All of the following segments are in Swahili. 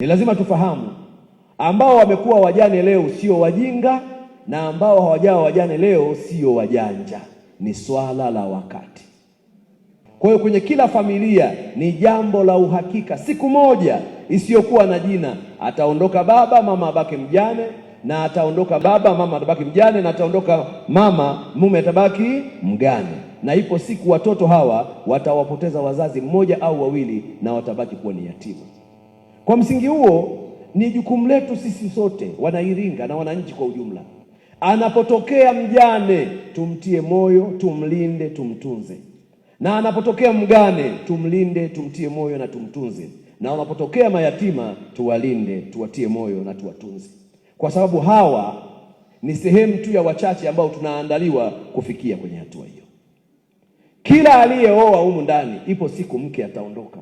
Ni lazima tufahamu ambao wamekuwa wajane leo sio wajinga na ambao hawajawa wajane leo sio wajanja. Ni swala la wakati. Kwa hiyo kwenye kila familia ni jambo la uhakika, siku moja isiyokuwa na jina ataondoka baba, mama abaki mjane, na ataondoka baba, mama atabaki mjane, na ataondoka mama, mume atabaki mgane. Na ipo siku watoto hawa watawapoteza wazazi mmoja au wawili na watabaki kuwa ni yatima. Kwa msingi huo ni jukumu letu sisi sote, Wanairinga na wananchi kwa ujumla, anapotokea mjane tumtie moyo, tumlinde, tumtunze, na anapotokea mgane tumlinde, tumtie moyo na tumtunze, na wanapotokea mayatima tuwalinde, tuwatie moyo na tuwatunze, kwa sababu hawa ni sehemu tu ya wachache ambao tunaandaliwa kufikia kwenye hatua hiyo. Kila aliyeoa humu ndani ipo siku mke ataondoka,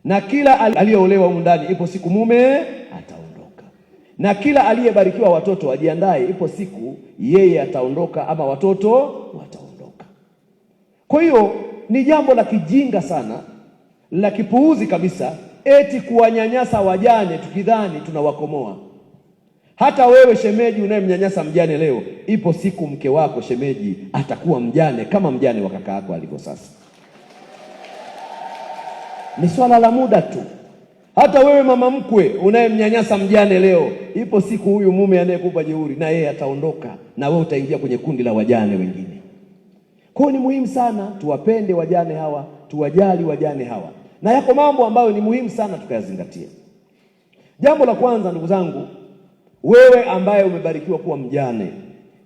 na kila aliyeolewa humu ndani ipo siku mume ataondoka, na kila aliyebarikiwa watoto ajiandae, ipo siku yeye ataondoka ama watoto wataondoka. Kwa hiyo ni jambo la kijinga sana, la kipuuzi kabisa, eti kuwanyanyasa wajane tukidhani tunawakomoa. Hata wewe shemeji unayemnyanyasa mjane leo, ipo siku mke wako shemeji atakuwa mjane kama mjane wa kaka yako alivyo sasa. Ni swala la muda tu. Hata wewe mama mkwe unayemnyanyasa mjane leo, ipo siku huyu mume anayekupa jeuri na yeye ataondoka, na wewe utaingia kwenye kundi la wajane wengine. Kwa hiyo ni muhimu sana tuwapende wajane hawa, tuwajali wajane hawa, na yako mambo ambayo ni muhimu sana tukayazingatia. Jambo la kwanza, ndugu zangu, wewe ambaye umebarikiwa kuwa mjane,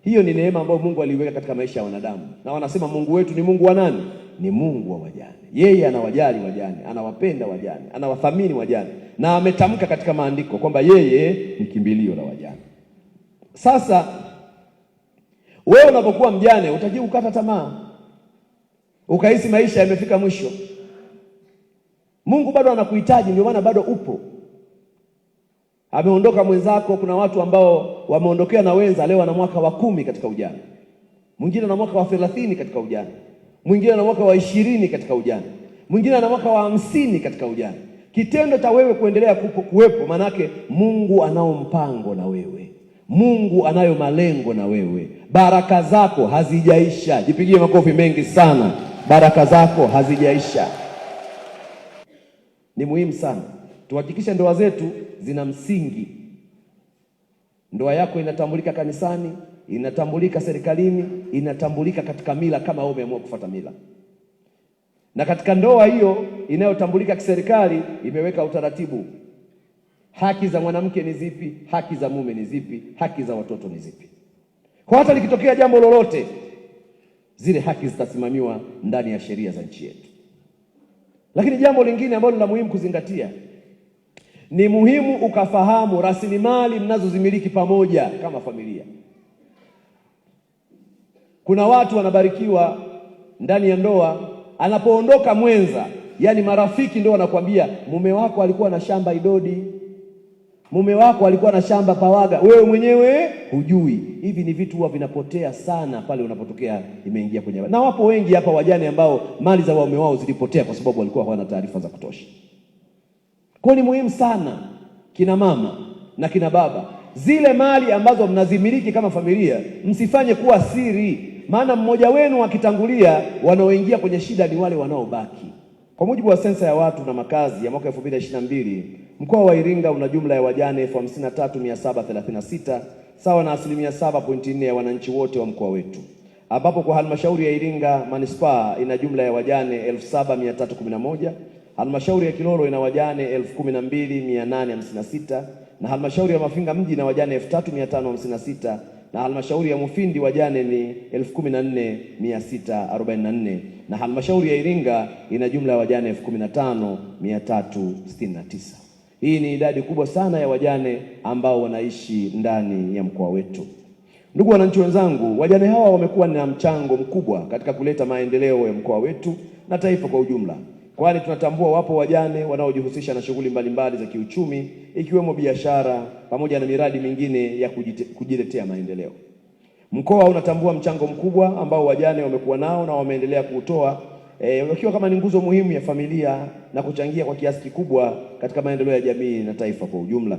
hiyo ni neema ambayo Mungu aliweka katika maisha ya wanadamu. Na wanasema Mungu wetu ni Mungu wa nani? Ni Mungu wa wajane. Yeye anawajali wajane, anawapenda wajane, anawathamini wajane, na ametamka katika maandiko kwamba yeye ni kimbilio la wajane. Sasa wewe unapokuwa mjane utaji kukata tamaa, ukahisi maisha yamefika mwisho. Mungu bado anakuhitaji, ndio maana bado upo. Ameondoka mwenzako. Kuna watu ambao wameondokea na wenza leo ana mwaka wa 10 katika ujana, mwingine ana mwaka wa 30 katika ujana, mwingine ana mwaka wa 20 katika ujana, mwingine ana mwaka wa 50 katika ujana. Kitendo cha wewe kuendelea kuwepo, manake Mungu anao mpango na wewe, Mungu anayo malengo na wewe. Baraka zako hazijaisha. Jipigie makofi mengi sana. Baraka zako hazijaisha. Ni muhimu sana tuhakikishe ndoa zetu zina msingi. Ndoa yako inatambulika kanisani, inatambulika serikalini, inatambulika katika mila kama wewe umeamua kufuata mila. Na katika ndoa hiyo inayotambulika kiserikali imeweka utaratibu. Haki za mwanamke ni zipi? Haki za mume ni zipi? Haki za watoto ni zipi? Kwa hata likitokea jambo lolote, zile haki zitasimamiwa ndani ya sheria za nchi yetu. Lakini jambo lingine ambalo ni la muhimu kuzingatia, ni muhimu ukafahamu rasilimali mnazozimiliki pamoja kama familia. Kuna watu wanabarikiwa ndani ya ndoa, anapoondoka mwenza, yani marafiki ndio wanakuambia mume wako alikuwa na shamba Idodi, mume wako alikuwa na shamba Pawaga, wewe mwenyewe hujui. Hivi ni vitu huwa vinapotea sana pale unapotokea imeingia kwenye. Na wapo wengi hapa wajane ambao mali za waume wao zilipotea kwa sababu walikuwa hawana taarifa za kutosha. Kwa ni muhimu sana kina mama na kina baba, zile mali ambazo mnazimiliki kama familia msifanye kuwa siri, maana mmoja wenu akitangulia wanaoingia kwenye shida ni wale wanaobaki. Kwa mujibu wa sensa ya watu na makazi ya mwaka 2022, mkoa wa Iringa una jumla ya wajane 53,736 sawa na 7.4% ya wananchi wote wa mkoa wetu, ambapo kwa halmashauri ya Iringa manispaa ina jumla ya wajane 7,311, halmashauri ya Kilolo ina wajane 12,856, na halmashauri ya Mafinga mji ina wajane 3,556, na halmashauri ya Mufindi wajane ni 14,644, na halmashauri ya Iringa ina jumla ya wajane 15,369. Hii ni idadi kubwa sana ya wajane ambao wanaishi ndani ya mkoa wetu. Ndugu wananchi wenzangu, wajane hawa wamekuwa na mchango mkubwa katika kuleta maendeleo ya mkoa wetu na taifa kwa ujumla, kwani tunatambua wapo wajane wanaojihusisha na shughuli mbalimbali za kiuchumi, ikiwemo biashara pamoja na miradi mingine ya kujiletea maendeleo. Mkoa unatambua mchango mkubwa ambao wajane wamekuwa nao na wameendelea kuutoa wakiwa kama ni nguzo muhimu ya familia na kuchangia kwa kiasi kikubwa katika maendeleo ya jamii na taifa kwa ujumla.